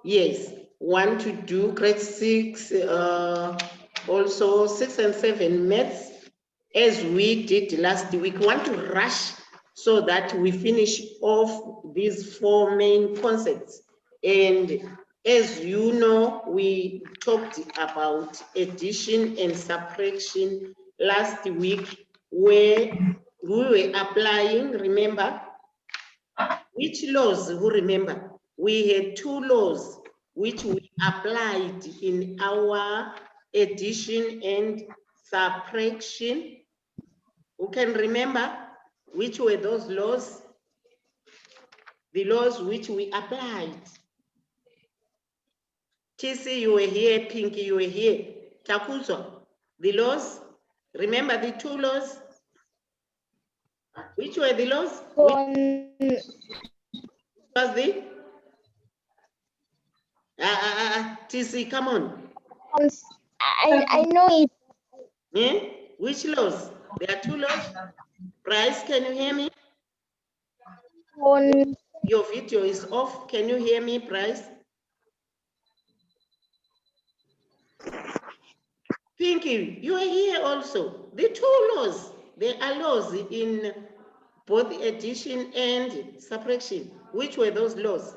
Yes, want to do grade 6, also 6 and 7 maths, as we did last week. Want to rush so that we finish off these 4 main concepts. And as you know, we talked about addition and subtraction last week, where we were applying, remember, which laws, who remember? We had 2 laws which we applied in our addition and subtraction. Who can remember which were those laws? The laws which we applied. TC, you were here. Pinky, you were here. Takuzo, the laws. Remember the 2 laws? Which were the laws? Which was the? TC, come on. I know it. Eh? Which laws? There are 2 laws. Bryce, can you hear me? On Your video is off. Can you hear me, Bryce? Pinky, you are here also. The 2 laws. There are laws in both addition and subtraction. Which were those laws?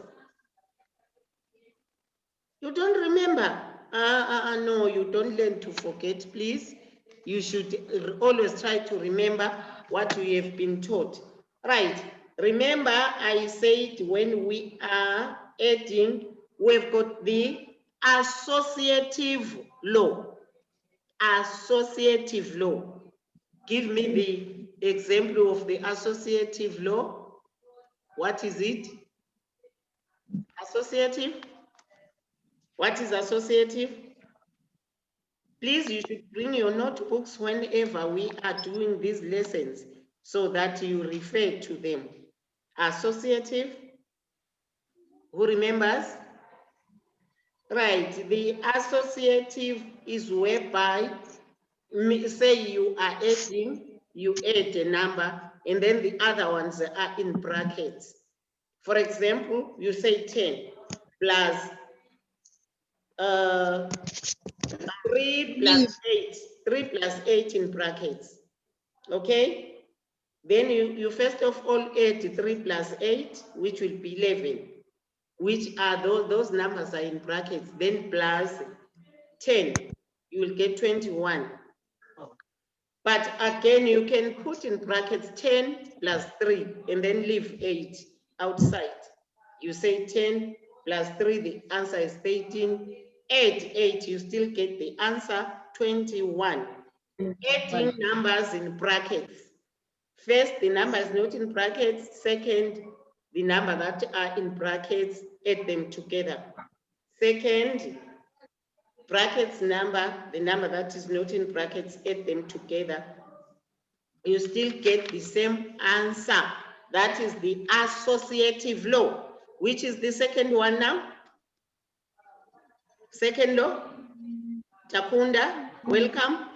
You don't remember? No, you don't learn to forget, please. You should always try to remember what you have been taught. Right. Remember, I said when we are adding, we've got the associative law. Associative law. Give me the example of the associative law. What is it? Associative? What is associative? Please, you should bring your notebooks whenever we are doing these lessons so that you refer to them. Associative, who remembers? Right, the associative is whereby, say you are adding, you add a number, and then the other ones are in brackets. For example, you say 10 plus 3 plus 8, 3 plus 8 in brackets, okay? Then you first of all add 3 plus 8, which will be 11, which are those numbers are in brackets, then plus 10, you will get 21. But again, you can put in brackets 10 plus 3 and then leave 8 outside. You say 10 plus 3, the answer is 13. Add 8, you still get the answer 21. Adding numbers in brackets. First, the number is not in brackets. Second, the number that are in brackets, add them together. Second, brackets number, the number that is not in brackets, add them together. You still get the same answer. That is the associative law. Which is the second one now? Second law? Takunda, welcome.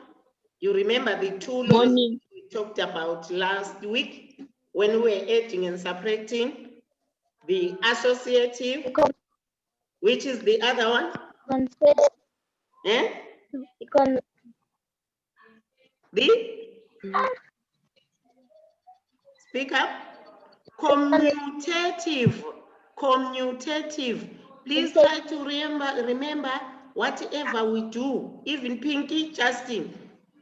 You remember the 2 laws we talked about last week when we were adding and subtracting? The associative, which is the other one? Eh? Speak up. Commutative. Commutative. Please try to remember whatever we do. Even Pinky, Justin.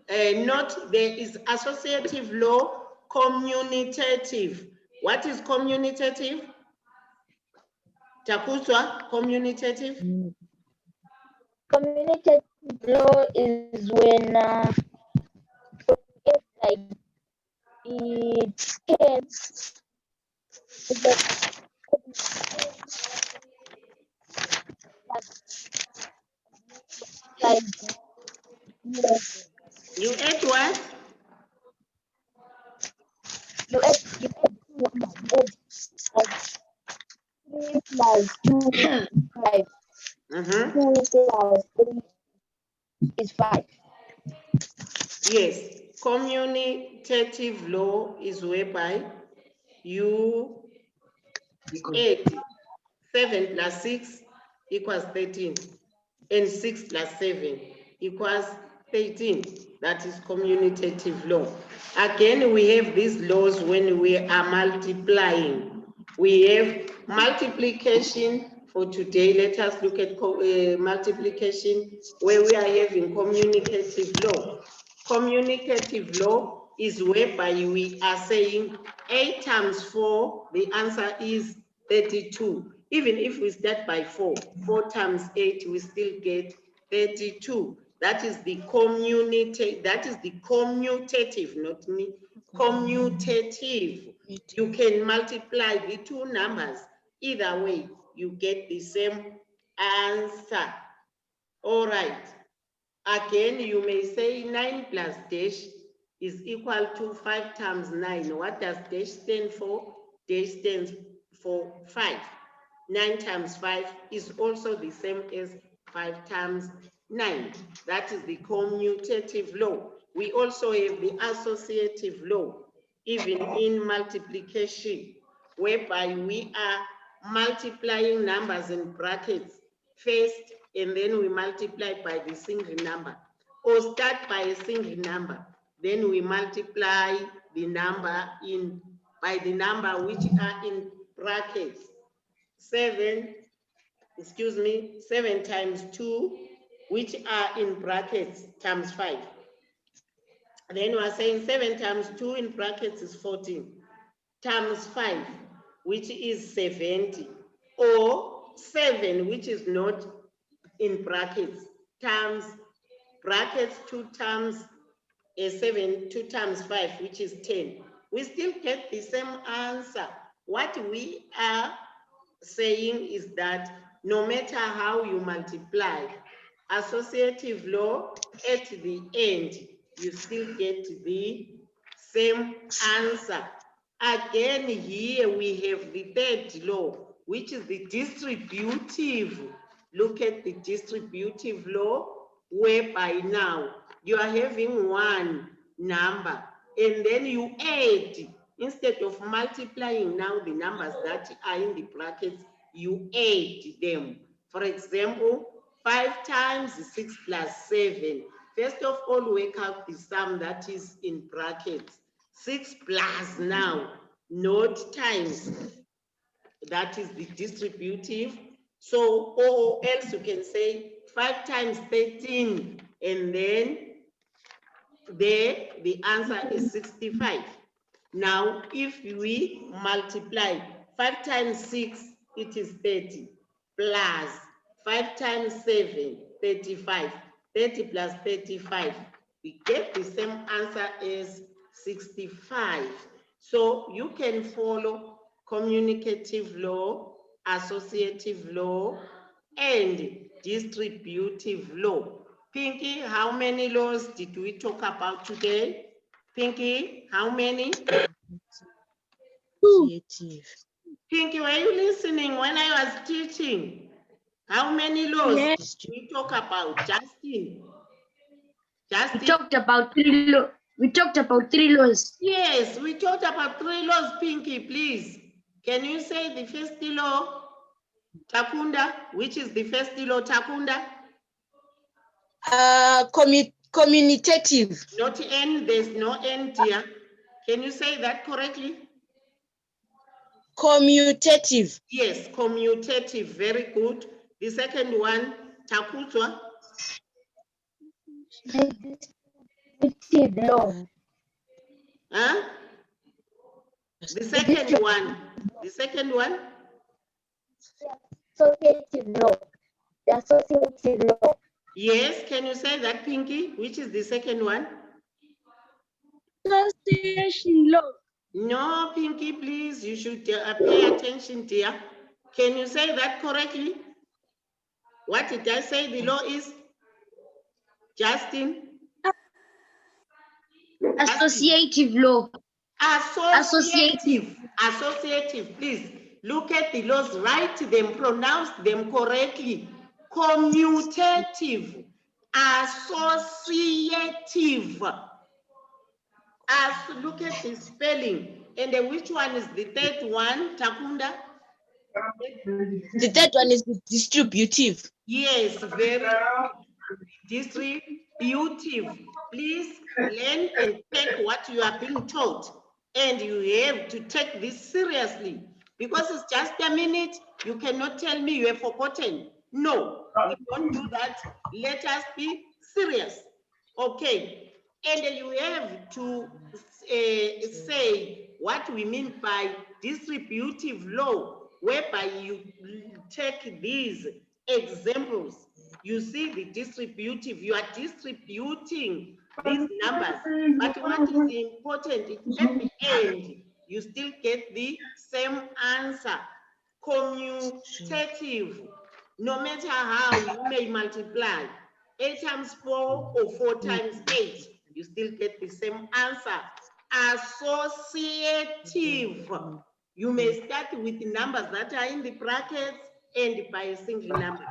Note there is associative law, commutative. What is commutative? Takuzwa, commutative? Commutative law is when it's like it can You add what? You add 3 plus 2 is 5. 2 plus 3 is 5. Yes, commutative law is whereby you add 7 plus 6 equals 13. And 6 plus 7 equals 13. That is commutative law. Again, we have these laws when we are multiplying. We have multiplication for today. Let us look at multiplication where we are having communicative law. Communicative law is whereby we are saying 8 times 4, the answer is 32. Even if we start by 4, 4 times 8, we still get 32. That is the commutative, not me, commutative. You can multiply the two numbers. Either way, you get the same answer. All right. Again, you may say 9 plus dash is equal to 5 times 9. What does dash stand for? Dash stands for 5. 9 times 5 is also the same as 5 times 9. That is the commutative law. We also have the associative law, even in multiplication, whereby we are multiplying numbers in brackets first, and then we multiply by the single number, or start by a single number, then we multiply the number by the number which are in brackets. 7 times 2, which are in brackets, times 5. Then we're saying 7 times 2 in brackets is 14, times 5, which is 70, or 7, which is not in brackets, times brackets 2 times 7, 2 times 5, which is 10. We still get the same answer. What we are saying is that no matter how you multiply, associative law, at the end, you still get the same answer. Again, here we have the third law, which is the distributive. Look at the distributive law, whereby now you are having one number, and then you add, instead of multiplying now the numbers that are in the brackets, you add them. For example, 5 times 6 plus 7. First of all, work out the sum that is in brackets. 6 plus now, not times. That is the distributive. So, or else you can say 5 times 13, and then there the answer is 65. Now, if we multiply 5 times 6, it is 30, plus 5 times 7, 35. 30 plus 35, we get the same answer as 65. So you can follow communicative law, associative law, and distributive law. Pinky, how many laws did we talk about today? Pinky, how many? 2. Pinky, were you listening when I was teaching? How many laws Yes. did we talk about? Justin? Justin? We talked about 3 laws. We talked about 3 laws. Yes, we talked about 3 laws, Pinky, please. Can you say the first law, Takunda? Which is the first law, Takunda? Commutative. Not N, there's no N here. Can you say that correctly? Commutative. Yes, commutative, very good. The second one, Takutwa? Distributive law. Huh? The second one. Associative law. The associative law. Yes, can you say that, Pinky? Which is the second one? Association law. No, Pinky, please. You should pay attention, dear. Can you say that correctly? What did I say the law is? Justin? Associative law. Associative. Associative, please. Look at the laws, write them, pronounce them correctly. Commutative. Associative. Look at the spelling. And then which one is the third one, Takunda? The third one is the distributive. Yes, very good. Distributive. Please learn and take what you are being taught. And you have to take this seriously. Because it's just a minute, you cannot tell me you have forgotten. No, we don't do that. Let us be serious. Okay. And you have to say what we mean by distributive law, whereby you take these examples. You see the distributive, you are distributing these numbers, but what is important is at the end, you still get the same answer, commutative. No matter how you may multiply, 8 times 4 or 4 times 8, you still get the same answer. Associative. You may start with the numbers that are in the brackets and by a single number.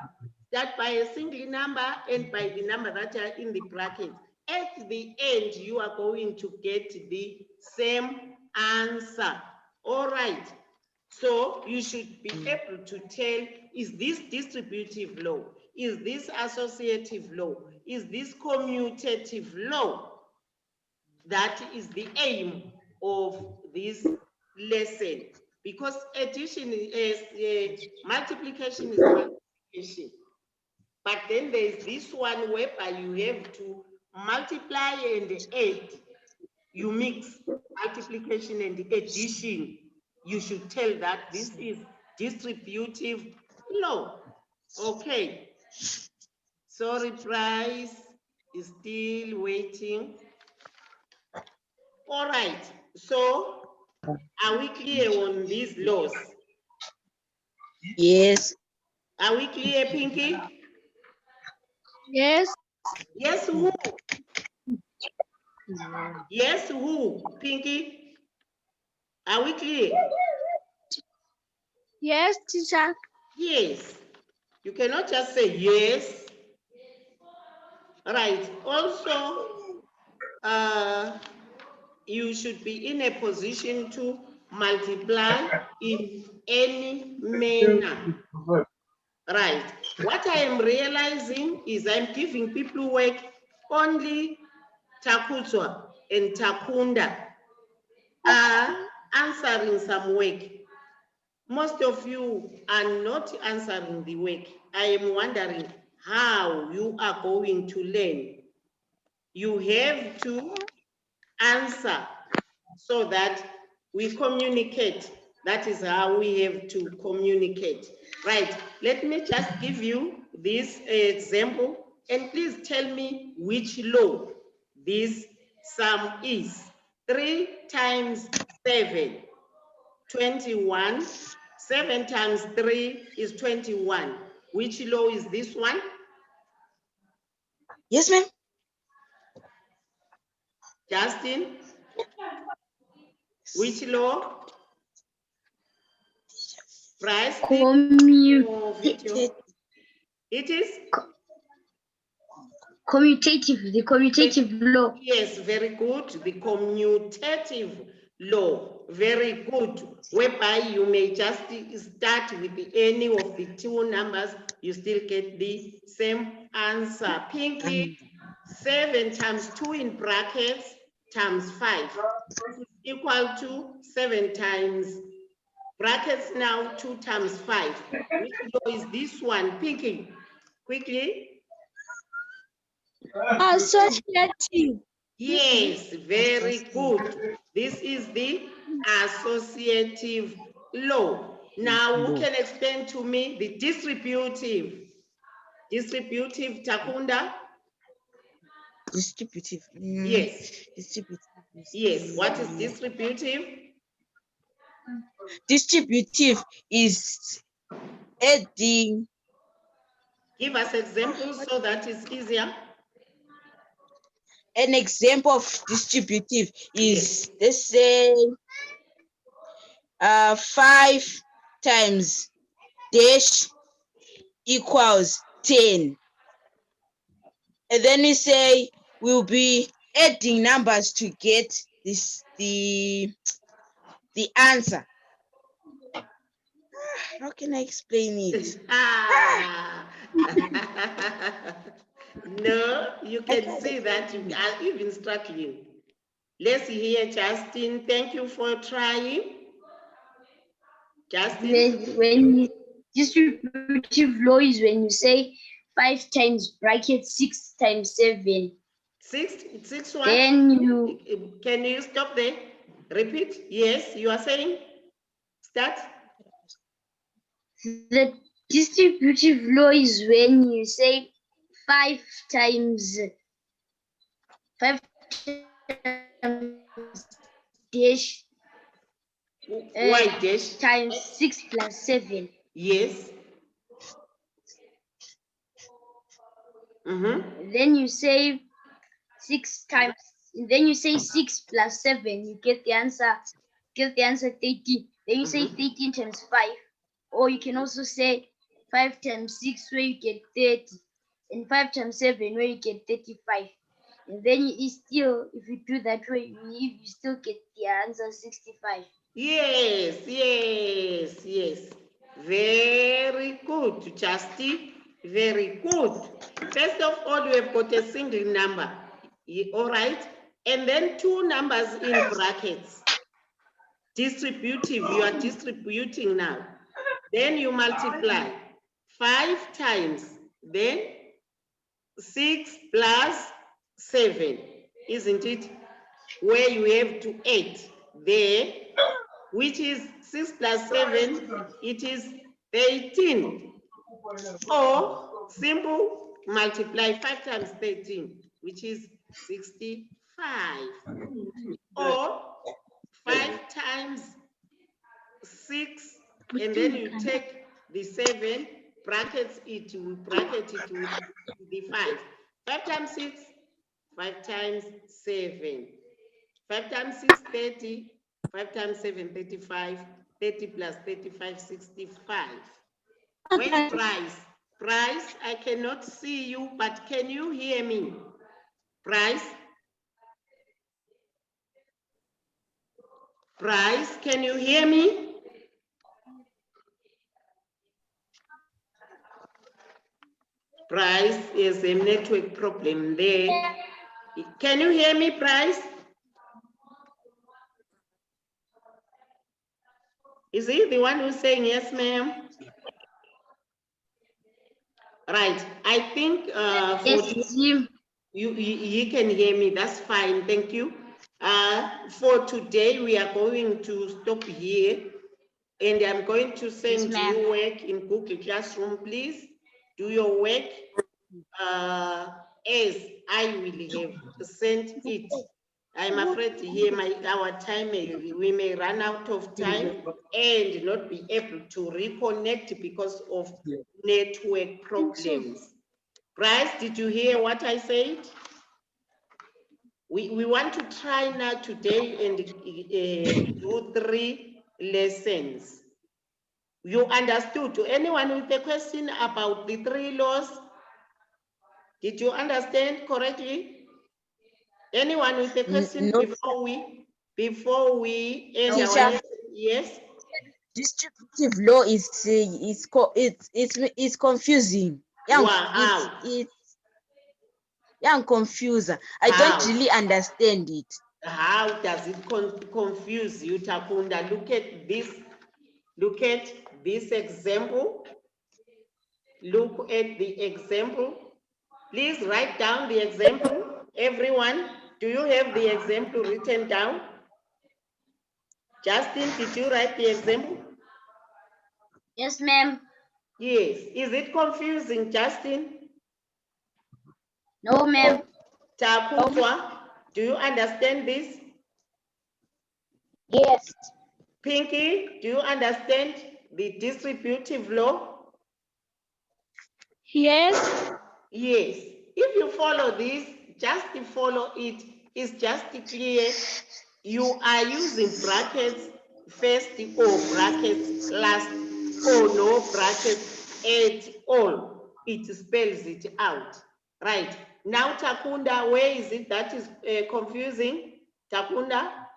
Start by a single number and by the number that are in the brackets. At the end, you are going to get the same answer. All right. So you should be able to tell, is this distributive law? Is this associative law? Is this commutative law? That is the aim of this lesson, because addition is multiplication is multiplication. But then there is this one whereby you have to multiply and add. You mix multiplication and addition. You should tell that this is distributive law. Okay. Sorry, Price is still waiting. All right. So, are we clear on these laws? Yes. Are we clear, Pinky? Yes. Yes, who? Yes, who? Pinky? Are we clear? Yes, teacher. Yes. You cannot just say yes. Right. Also, you should be in a position to multiply in any manner. Right. What I am realizing is I'm giving people work, only Takutwa and Takunda are answering some work. Most of you are not answering the work. I am wondering how you are going to learn. You have to answer so that we communicate. That is how we have to communicate. Right, let me just give you this example and please tell me which law this sum is. 3 times 7, 21. 7 times 3 is 21. Which law is this one? Yes, ma'am. Justin? Which law? Price? Commutative. It is? Commutative. The commutative law. Yes, very good. The commutative law. Very good. Whereby you may just start with any of the two numbers, you still get the same answer. Pinky, 7 times 2 in brackets times 5 is equal to 7 times brackets now 2 times 5. Which law is this one? Pinky, quickly. Associative. Yes, very good. This is the associative law. Now, who can explain to me the distributive? Distributive, Takunda? Distributive. Yes. Distributive. Yes, what is distributive? Distributive is adding. Give us examples so that it's easier. An example of distributive is, Yes. let's say, 5 times dash equals 10. And then we say we'll be adding numbers to get this the answer. How can I explain it? Ah. No, you can see that you are even struggling. Let's hear Justin. Thank you for trying. Justin? When distributive law is when you say 5 times bracket 6 times 7. Six what? Then you Can you stop there? Repeat. Yes, you are saying? Start. the distributive law is when you say 5 times 5 times dash Why dash? times 6 plus 7. Yes. Mm-hmm. Then you say 6 times, then you say 6 plus 7, you get the answer 13. Then you say 13 times 5, or you can also say 5 times 6 where you get 30, and 5 times 7 where you get 35. And then you still, if you do that way, you still get the answer 65. Yes, yes, yes. Very good, Justin. Very good. First of all, we have got a single number. All right. And then two numbers in brackets. Distributive, you are distributing now. Then you multiply 5 times, then 6 plus 7, isn't it? Where you have to add there, which is 6 plus 7, it is 13. Or simple, multiply 5 times 13, which is 65. Or 5 times 6, and then you take the 7, brackets it, we bracket it with the 5. 5 times 6, 5 times 7. 5 times 6, 30. 5 times 7, 35. 30 plus 35, 65. Where's Price? Price, I cannot see you, but can you hear me? Price? Price, can you hear me? Price is a network problem there. Can you hear me, Price? Is he the one who's saying yes, ma'am? Right. I think Yes, you can hear me. That's fine. Thank you. For today, we are going to stop here, and I'm going to send you work in Google Classroom. Please do your work as I will have sent it. I'm afraid here our time, we may run out of time and not be able to reconnect because of network problems. Bryce, did you hear what I said? We want to try now today and do 3 lessons. You understood? To anyone with a question about the 3 laws? Did you understand correctly? Anyone with a question No, before we end our teacher. lesson? Yes. Distributive law is confusing. Wow. It's confused. I don't really understand it. How does it confuse you, Takunda? Look at this. Look at this example. Look at the example. Please write down the example. Everyone, do you have the example written down? Justin, did you write the example? Yes, ma'am. Yes. Is it confusing, Justin? No, ma'am. Takundwa, do you understand this? Yes. Pinky, do you understand the distributive law? Yes. Yes. If you follow this, just follow it. It's just clear. You are using brackets first or brackets last or no brackets at all. It spells it out. Right. Now, Takunda, where is it that is confusing? Takunda?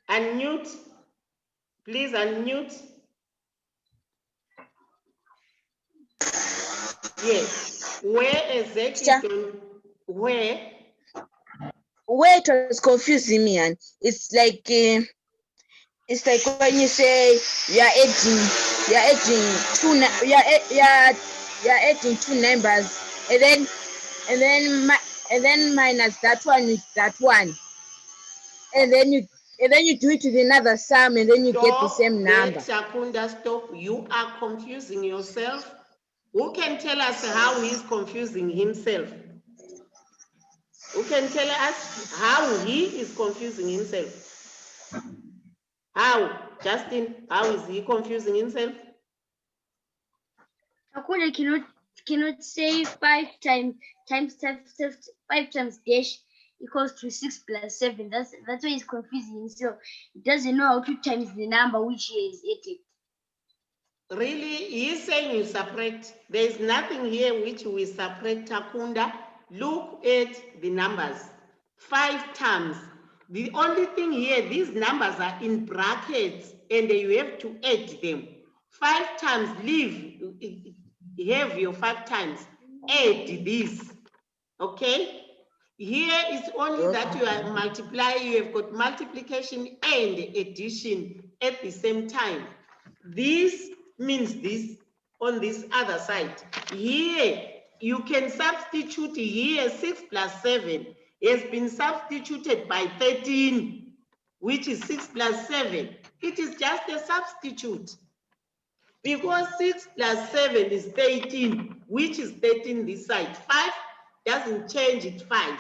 Unmute. Please unmute. Yes. Where exactly? Where? Where it was confusing me, and it's like when you say you're adding two numbers, and then minus that one with that one, and then you do it with another sum, and then you get the same number. Shakunda, stop. You are confusing yourself. Who can tell us how he's confusing himself? Who can tell us how he is confusing himself? How? Justin, how is he confusing himself? Hakuna cannot say 5 times dash equals to 6 plus 7. That's why he's confusing himself. He doesn't know how to times the number which he is added. Really? He's saying you separate. There is nothing here which we separate, Takunda. Look at the numbers. 5 times. The only thing here, these numbers are in brackets and you have to add them. 5 times, leave, have your 5 times, add this, okay? Here is only that you are multiplying, you have got multiplication and addition at the same time. This means this on this other side. Here, you can substitute here 6 plus 7 has been substituted by 13, which is 6 plus 7. It is just a substitute. Because 6 plus 7 is 13, which is 13 this side. 5 doesn't change it, 5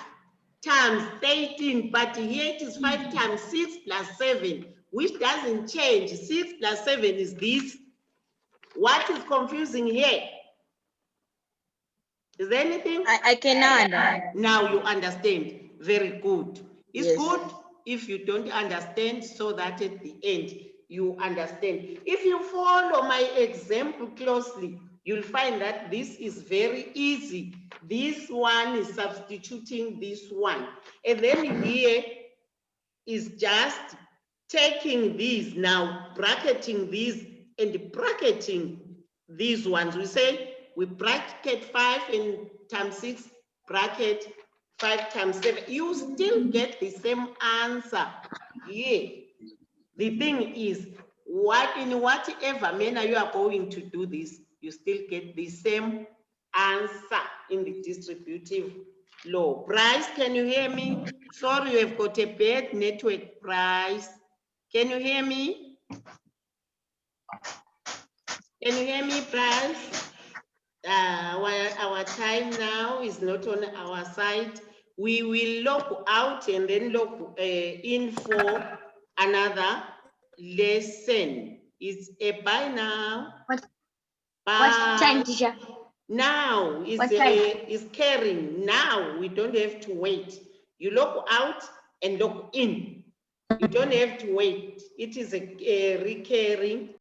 times 13, but here it is 5 times 6 plus 7, which doesn't change. 6 plus 7 is this. What is confusing here? Is there anything? I can understand. Now you understand. Very good. It's Yes. good if you don't understand, so that at the end you understand. If you follow my example closely, you'll find that this is very easy. This one is substituting this one. And then here is just taking these now, bracketing these and bracketing these ones. We say we bracket 5 and times 6, bracket 5 times 7. You still get the same answer. Yeah. The thing is, in whatever manner you are going to do this, you still get the same answer in the distributive law. Bryce, can you hear me? Sorry, you have got a bad network, Bryce. Can you hear me? Can you hear me, Bryce? Our time now is not on our side. We will log out and then log in for another lesson. It's a bye now. What Bye. time, teacher? Now is carrying. Now we don't have to wait. You log out and log in. You don't have to wait. It is a recurring